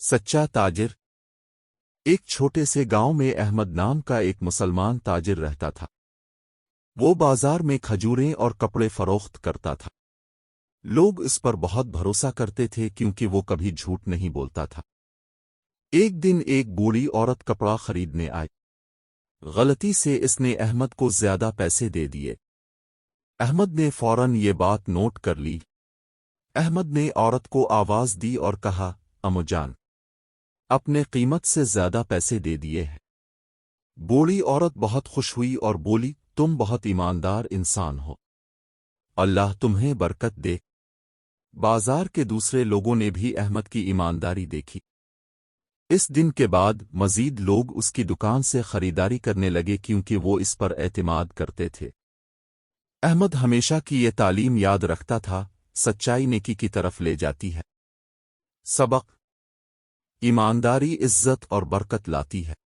سچا تاجر۔ ایک چھوٹے سے گاؤں میں احمد نام کا ایک مسلمان تاجر رہتا تھا۔ وہ بازار میں کھجوریں اور کپڑے فروخت کرتا تھا۔ لوگ اس پر بہت بھروسہ کرتے تھے کیونکہ وہ کبھی جھوٹ نہیں بولتا تھا۔ ایک دن ایک بوڑھی عورت کپڑا خریدنے آئی۔ غلطی سے اس نے احمد کو زیادہ پیسے دے دیے۔ احمد نے فوراً یہ بات نوٹ کر لی۔ احمد نے عورت کو آواز دی اور کہا، امو جان، اپنے قیمت سے زیادہ پیسے دے دیے ہیں۔ بوڑھی عورت بہت خوش ہوئی اور بولی، تم بہت ایماندار انسان ہو، اللہ تمہیں برکت دے۔ بازار کے دوسرے لوگوں نے بھی احمد کی ایمانداری دیکھی۔ اس دن کے بعد مزید لوگ اس کی دکان سے خریداری کرنے لگے کیونکہ وہ اس پر اعتماد کرتے تھے۔ احمد ہمیشہ کی یہ تعلیم یاد رکھتا تھا، سچائی نیکی کی طرف لے جاتی ہے۔ سبق: ایمانداری عزت اور برکت لاتی ہے۔